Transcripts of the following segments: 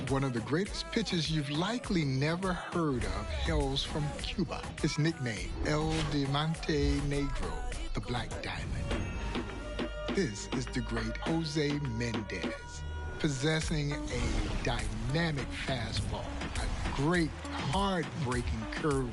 One of the greatest pitchers you've likely never heard of hails from Cuba. His nickname, El Diamante Negro, the Black Diamond. This is the great Jose Mendez, possessing a dynamic fastball, a great hard-breaking curveball,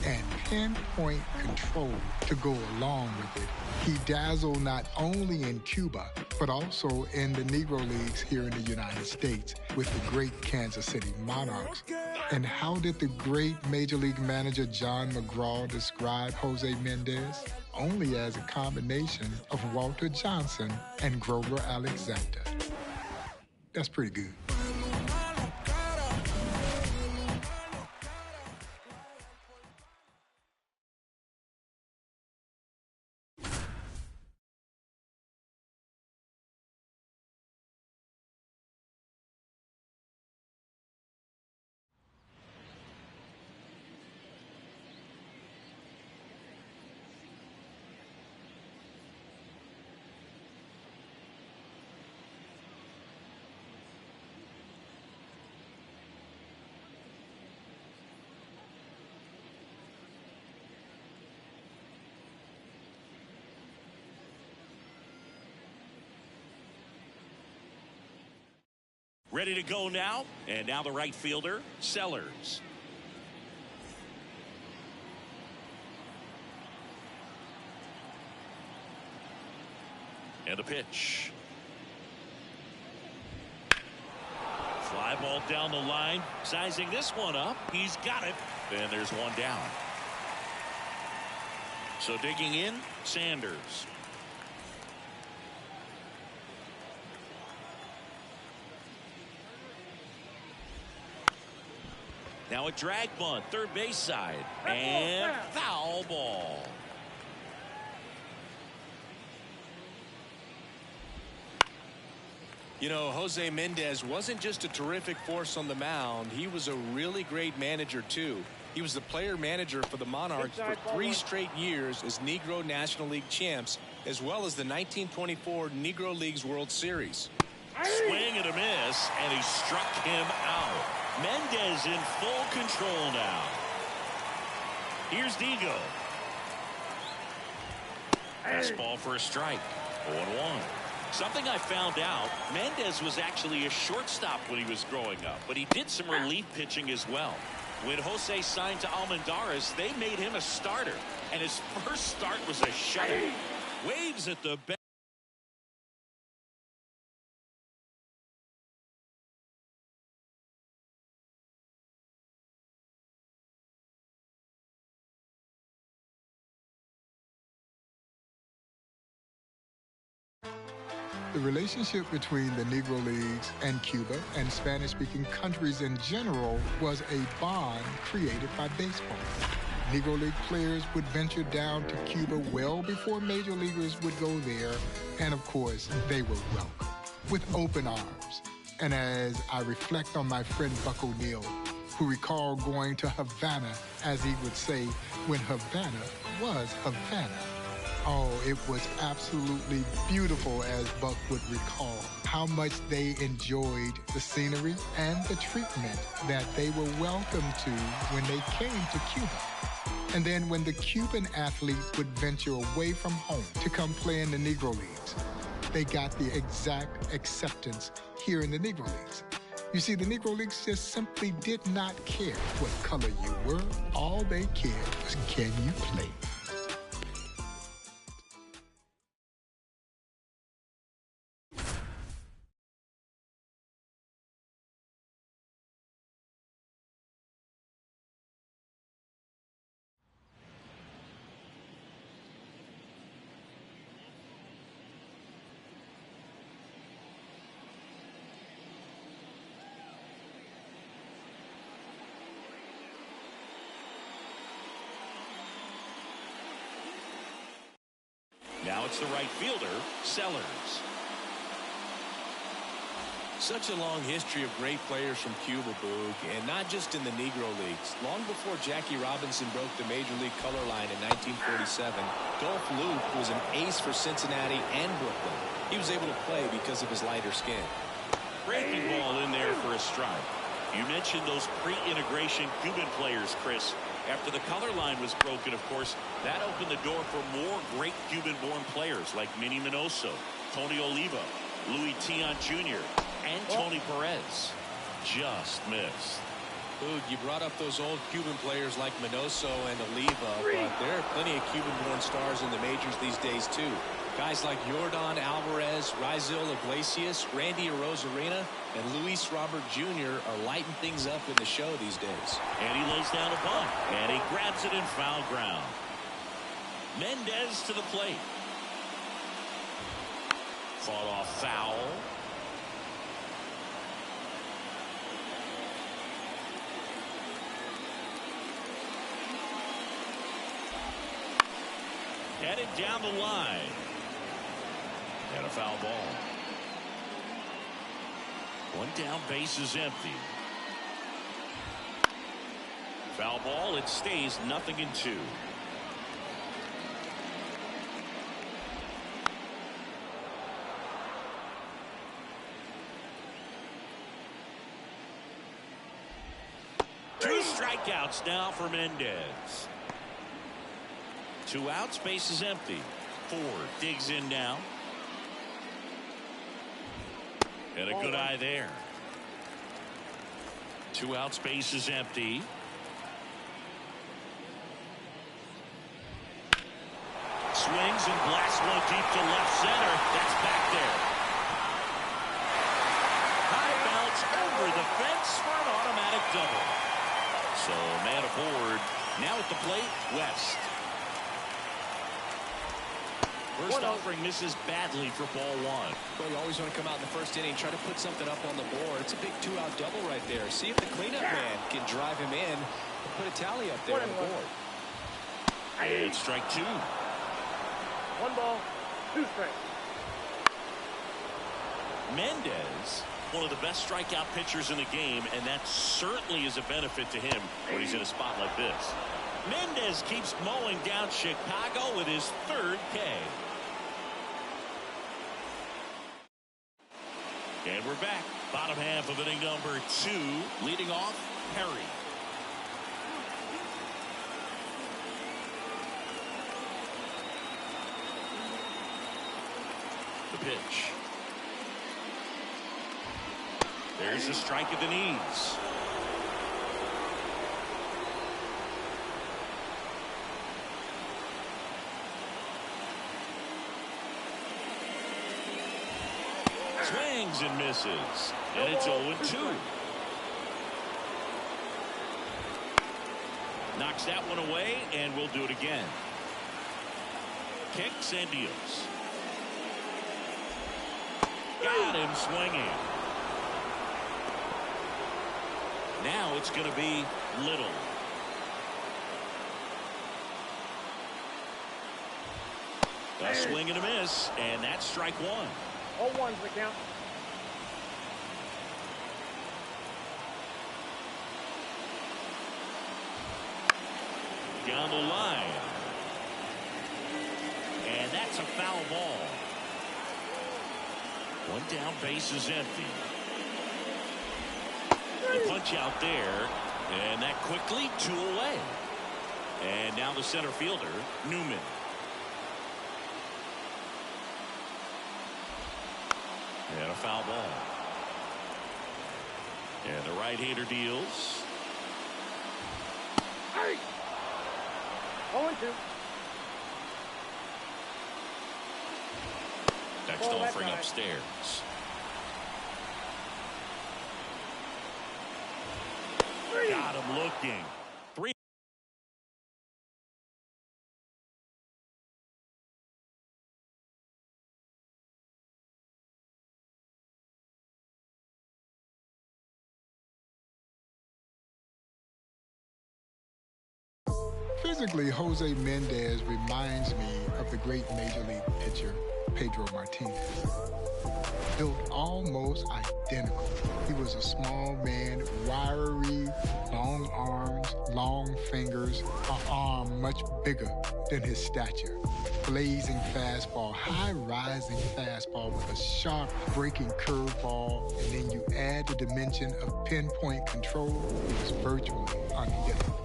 and pinpoint control to go along with it. He dazzled not only in Cuba, but also in the Negro Leagues here in the United States with the great Kansas City Monarchs. And how did the great Major League manager John McGraw describe Jose Mendez? Only as a combination of Walter Johnson and Grover Alexander. That's pretty good. Ready to go now, and now the right fielder, Sellers. And a pitch. Fly ball down the line, sizing this one up. He's got it, and there's one down. So digging in, Sanders. Now a drag bunt, third base side, and foul ball. You know, Jose Mendez wasn't just a terrific force on the mound. He was a really great manager, too. He was the player manager for the Monarchs for 3 straight years as Negro National League champs, as well as the 1924 Negro Leagues World Series. Swing and a miss, and he struck him out. Mendez in full control now. Here's Digo. Fastball for a strike. 0-1. Something I found out, Mendez was actually a shortstop when he was growing up, but he did some relief pitching as well. When Jose signed to Almendares, they made him a starter, and his first start was a shutout. Waves at the bench. The relationship between the Negro Leagues and Cuba and Spanish-speaking countries in general was a bond created by baseball. Negro League players would venture down to Cuba well before major leaguers would go there, and of course, they were welcomed with open arms. And as I reflect on my friend Buck O'Neill, who recalled going to Havana, as he would say, when Havana was Havana. Oh, it was absolutely beautiful, as Buck would recall, how much they enjoyed the scenery and the treatment that they were welcomed to when they came to Cuba. And then when the Cuban athlete would venture away from home to come play in the Negro Leagues, they got the exact acceptance here in the Negro Leagues. You see, the Negro Leagues just simply did not care what color you were. All they cared was, can you play? Now it's the right fielder, Sellers. Such a long history of great players from Cuba, Boog, and not just in the Negro Leagues. Long before Jackie Robinson broke the Major League color line in 1947, Dolph Luke was an ace for Cincinnati and Brooklyn. He was able to play because of his lighter skin. Breaking ball in there for a strike. You mentioned those pre-integration Cuban players, Chris. After the color line was broken, of course, that opened the door for more great Cuban-born players like Minnie Minoso, Tony Oliva, Luis Tion Jr., and Tony Perez. Just missed. Boog, you brought up those old Cuban players like Minoso and Oliva, but there are plenty of Cuban-born stars in the majors these days, too. Guys like Yordan Alvarez, Raisel Iglesias, Randy Arozarena, and Luis Robert Jr. are lighting things up in the show these days. And he lays down a bunt, and he grabs it in foul ground. Mendez to the plate. Fought off foul. Headed down the line. And a foul ball. One down, base is empty. Foul ball, it stays 0-2. Two strikeouts now for Mendez. 2 outs, base is empty. Ford digs in now. And a good eye there. 2 outs, base is empty. Swings and blasts one deep to left center. That's back there. High bounce over the fence for an automatic double. So man aboard. Now at the plate, West. First offering misses badly for ball 1. Well, you always want to come out in the first inning, try to put something up on the board. It's a big 2-out double right there. See if the cleanup man can drive him in and put a tally up there on the board. And strike 2. 1 ball, 2 strikes. Mendez, one of the best strikeout pitchers in the game, and that certainly is a benefit to him when he's in a spot like this. Mendez keeps mowing down Chicago with his 3rd K. And we're back. Bottom half of inning number 2. Leading off, Perry. The pitch. There's a strike at the knees. Swings and misses. And it's 0-2. Knocks that one away, and we'll do it again. Kicks and deals. Got him swinging. Now it's going to be Little. A swing and a miss, and that's strike 1. All ones the count. Down the line. And that's a foul ball. 1 down, base is empty. The punch out there. And that quickly 2 away. And now the center fielder, Newman. And a foul ball. And the right-hander deals. Hey! 0-2. Next offering upstairs. Got him looking. 3. Physically, Jose Mendez reminds me of the great Major League pitcher, Pedro Martinez. Built almost identical. He was a small man, wiry, long arms, long fingers, an arm much bigger than his stature. Blazing fastball, high-rising fastball with a sharp breaking curveball, and then you add the dimension of pinpoint control, he was virtually unhittable.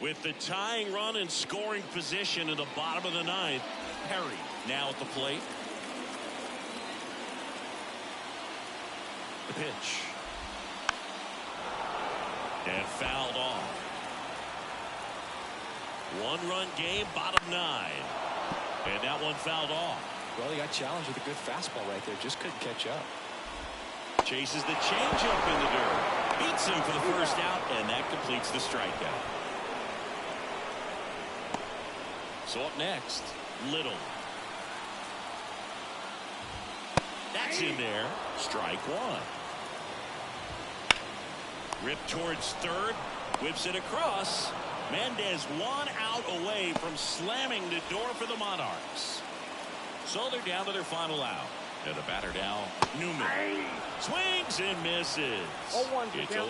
With the tying run in scoring position in the bottom of the ninth, Perry now at the plate. The pitch. And fouled off. One-run game, bottom nine. And that one fouled off. Well, he got challenged with a good fastball right there. Just couldn't catch up. Chases the changeup in the dirt. Beats him for the first out, and that completes the strikeout. So up next, Little. That's in there. Strike one. Ripped towards third. Whips it across. Mendez 1 out away from slamming the door for the Monarchs. So they're down to their final out. And the batter now, Newman. Swings and misses. 0-1. It's 0-1.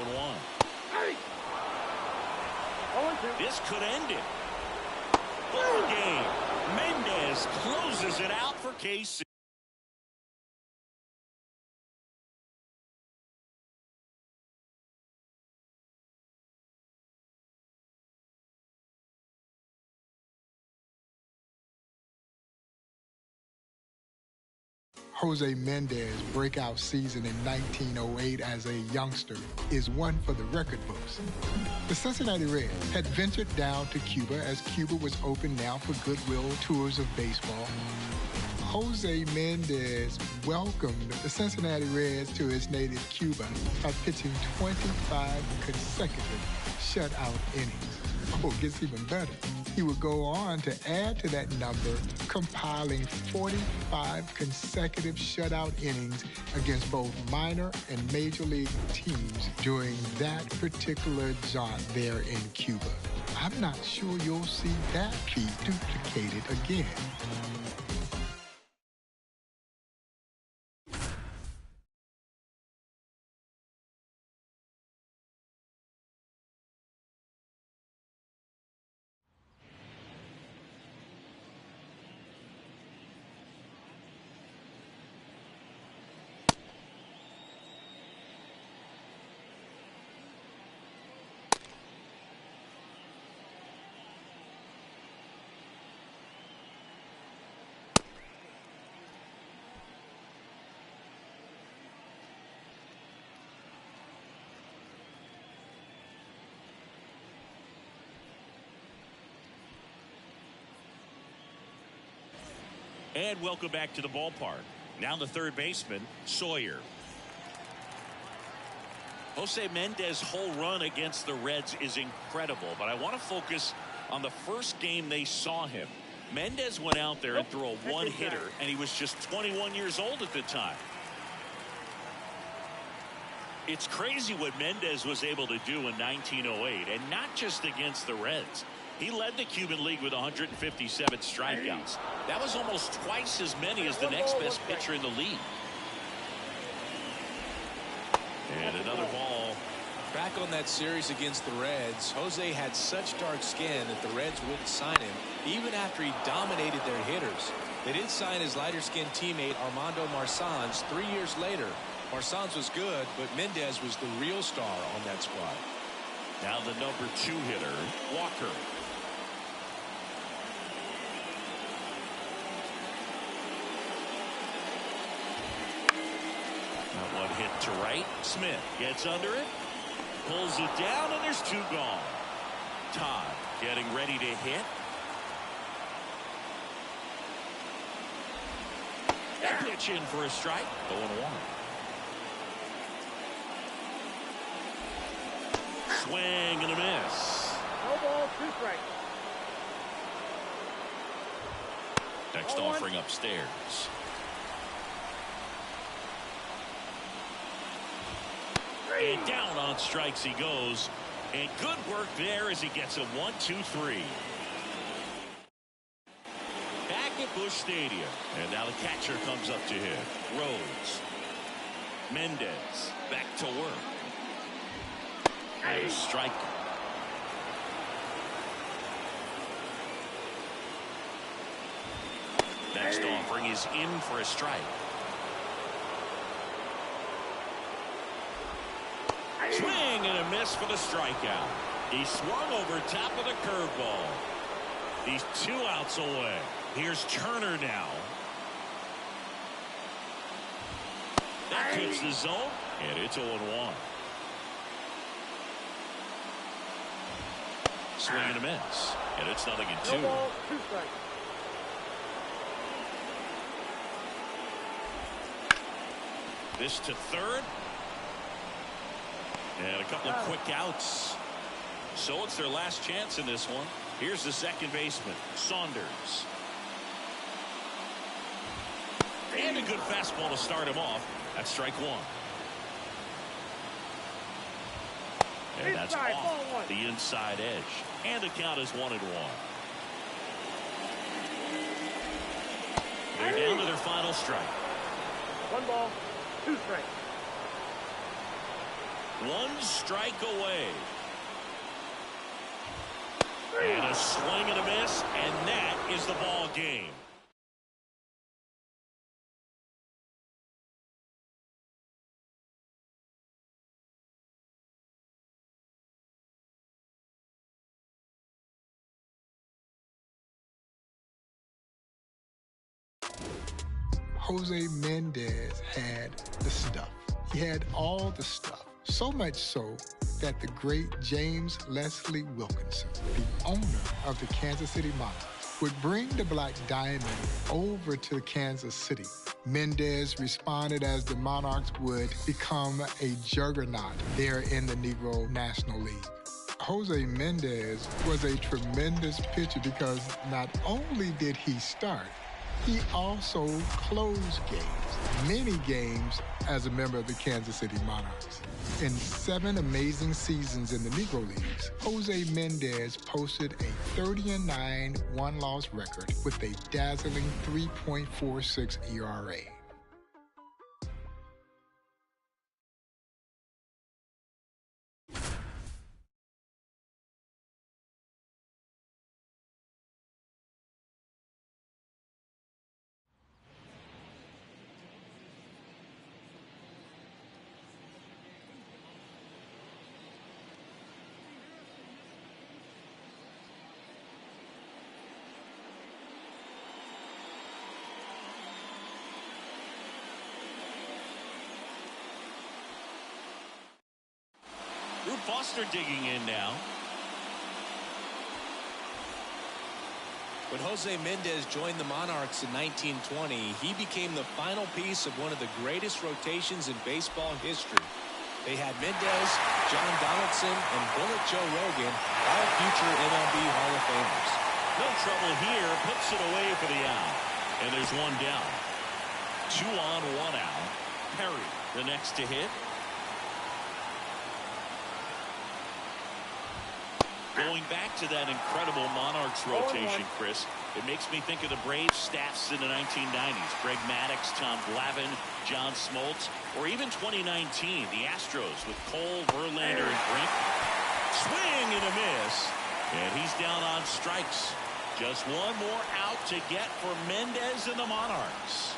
0-2. This could end it. Ball game. Mendez closes it out for KC. Jose Mendez's breakout season in 1908 as a youngster is one for the record books. The Cincinnati Reds had ventured down to Cuba as Cuba was open now for goodwill tours of baseball. Jose Mendez welcomed the Cincinnati Reds to his native Cuba by pitching 25 consecutive shutout innings. Oh, it gets even better. He would go on to add to that number, compiling 45 consecutive shutout innings against both minor and major league teams during that particular jaunt there in Cuba. I'm not sure you'll see that feat duplicated again. And welcome back to the ballpark. Now the third baseman, Sawyer. Jose Mendez's whole run against the Reds is incredible, but I want to focus on the first game they saw him. Mendez went out there and threw a one-hitter, and he was just 21 years old at the time. It's crazy what Mendez was able to do in 1908, and not just against the Reds. He led the Cuban League with 157 strikeouts. That was almost twice as many as the next best pitcher in the league. And another ball. Back on that series against the Reds, Jose had such dark skin that the Reds wouldn't sign him, even after he dominated their hitters. They did sign his lighter-skinned teammate Armando Marsans 3 years later. Marsans was good, but Mendez was the real star on that squad. Now the number 2 hitter, Walker. That one hit to right. Smith gets under it, pulls it down, and there's 2 gone. Todd getting ready to hit. Pitch in for a strike. 0-1. Swing and a miss. No ball, 2 strikes. Next offering upstairs. And down on strikes he goes. And good work there as he gets a 1-2-3. Back at Busch Stadium. And now the catcher comes up to hit. Rhodes. Mendez back to work. And a strike. Next offering is in for a strike. Swing and a miss for the strikeout. He swung over top of the curveball. He's 2 outs away. Here's Turner now. That keeps the zone, and it's 0-1. Swing and a miss, and it's 0-2. No ball, 2 strikes. This to third. And a couple of quick outs. So it's their last chance in this one. Here's the second baseman, Saunders. And a good fastball to start him off. That's strike 1. And that's off the inside edge. And the count is 1-1. They're down to their final strike. 1 ball, 2 strikes. 1 strike away. And a swing and a miss, and that is the ball game. Jose Mendez had the stuff. He had all the stuff. So much so that the great James Leslie Wilkinson, the owner of the Kansas City Monarchs, would bring the Black Diamond over to Kansas City. Mendez responded as the Monarchs would become a juggernaut there in the Negro National League. Jose Mendez was a tremendous pitcher because not only did he start, he also closed games, many games, as a member of the Kansas City Monarchs. In 7 amazing seasons in the Negro Leagues, Jose Mendez posted a 30-9 one-loss record with a dazzling 3.46 ERA. Foster digging in now. When Jose Mendez joined the Monarchs in 1920, he became the final piece of one of the greatest rotations in baseball history. They had Mendez, John Donaldson, and Bullet Joe Rogan, all future MLB Hall of Famers. No trouble here. Puts it away for the out. And there's 1 down. 2 on, 1 out. Perry, the next to hit. Going back to that incredible Monarchs rotation, Chris, it makes me think of the Braves staffs in the 1990s. Greg Maddux, Tom Glavine, John Smoltz, or even 2019, the Astros with Cole, Verlander, and Brink. Swing and a miss, and he's down on strikes. Just 1 more out to get for Mendez and the Monarchs.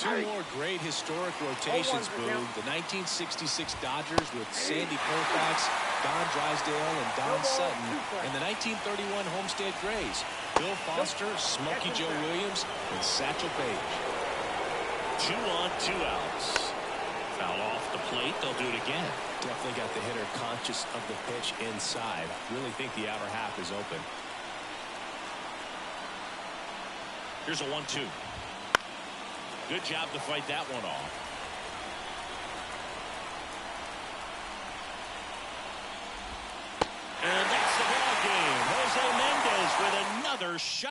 2 more great historic rotations, Boog. The 1966 Dodgers with Sandy Koufax, Don Drysdale, and Don Sutton. And the 1931 Homestead Grays, Bill Foster, Smokey Joe Williams, and Satchel Paige. 2 on, 2 outs. Foul off the plate. They'll do it again. Definitely got the hitter conscious of the pitch inside. Really think the outer half is open. Here's a 1-2. Good job to fight that one off. And that's the ball game. Jose Mendez with another shot.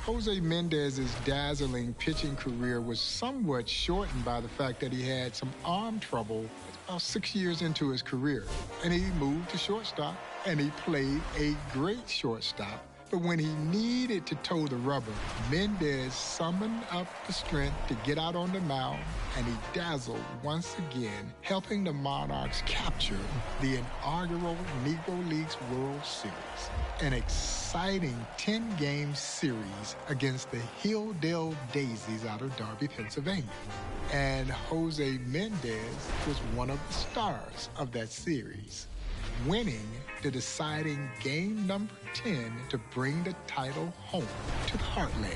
Jose Mendez's dazzling pitching career was somewhat shortened by the fact that he had some arm trouble about 6 years into his career. And he moved to shortstop, and he played a great shortstop. But when he needed to toe the rubber, Mendez summoned up the strength to get out on the mound, and he dazzled once again, helping the Monarchs capture the inaugural Negro Leagues World Series, an exciting 10-game series against the Hilldale Daisies out of Darby, Pennsylvania. And Jose Mendez was one of the stars of that series, winning the deciding game number 10 to bring the title home to the Heartland.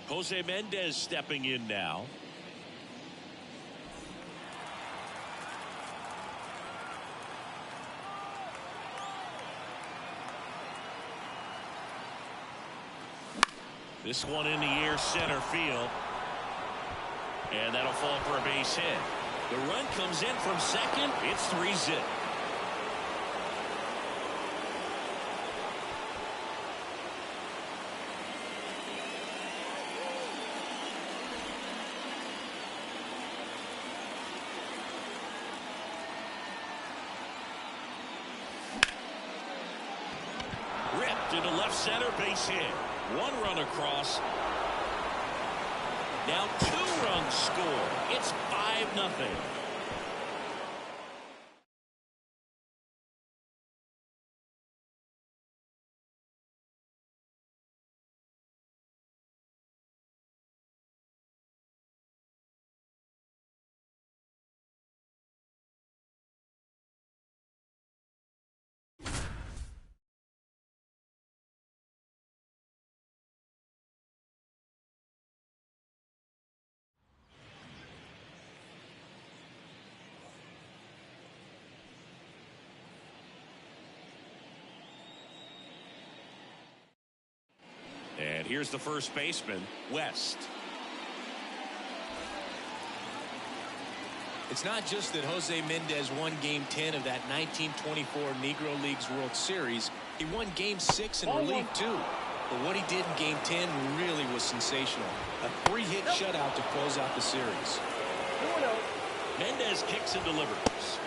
Jose Mendez stepping in now. This one in the air, center field. And that'll fall for a base hit. The run comes in from second. It's 3-zip. Into left center, base hit. One run across. Now 2 runs score. It's 5-0. And here's the first baseman, West. It's not just that Jose Mendez won Game 10 of that 1924 Negro Leagues World Series. He won Game 6 in relief, too. But what he did in Game 10 really was sensational. A 3-hit shutout to close out the series. Mendez kicks and delivers.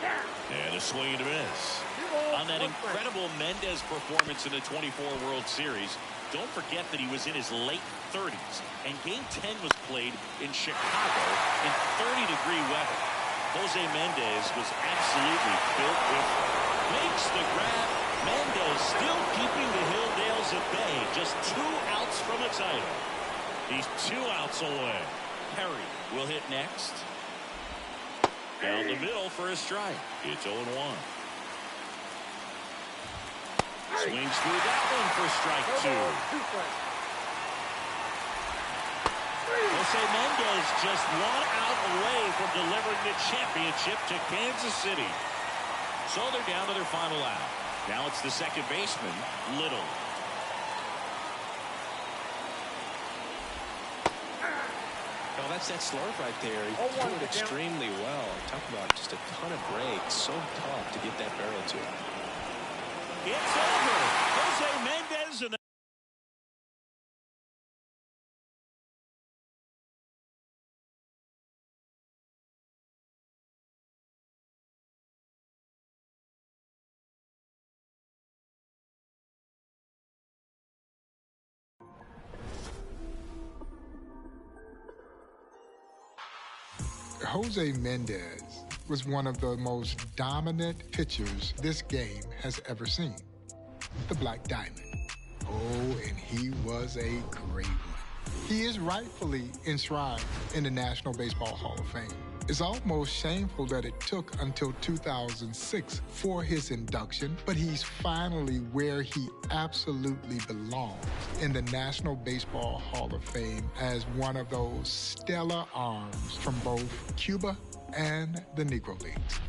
And a swing and a miss. On that incredible Mendez performance in the 24 World Series, don't forget that he was in his late 30s, and Game 10 was played in Chicago in 30-degree weather. Jose Mendez was absolutely built different. Makes the grab. Mendez still keeping the Hilldales at bay. Just 2 outs from a title. He's 2 outs away. Perry will hit next. Down the middle for a strike. It's 0-1. Swings through that one for strike 2. Jose Mendez just 1 out away from delivering the championship to Kansas City. So they're down to their final out. Now it's the second baseman, Little. Well, that's that slurve right there. He threw it extremely well. Talk about just a ton of breaks. So tough to get that barrel to. It's over. Jose Mendez and Jose Mendez was one of the most dominant pitchers this game has ever seen. The Black Diamond. Oh, and he was a great one. He is rightfully enshrined in the National Baseball Hall of Fame. It's almost shameful that it took until 2006 for his induction, but he's finally where he absolutely belongs, in the National Baseball Hall of Fame, as one of those stellar arms from both Cuba and the Negro Leagues.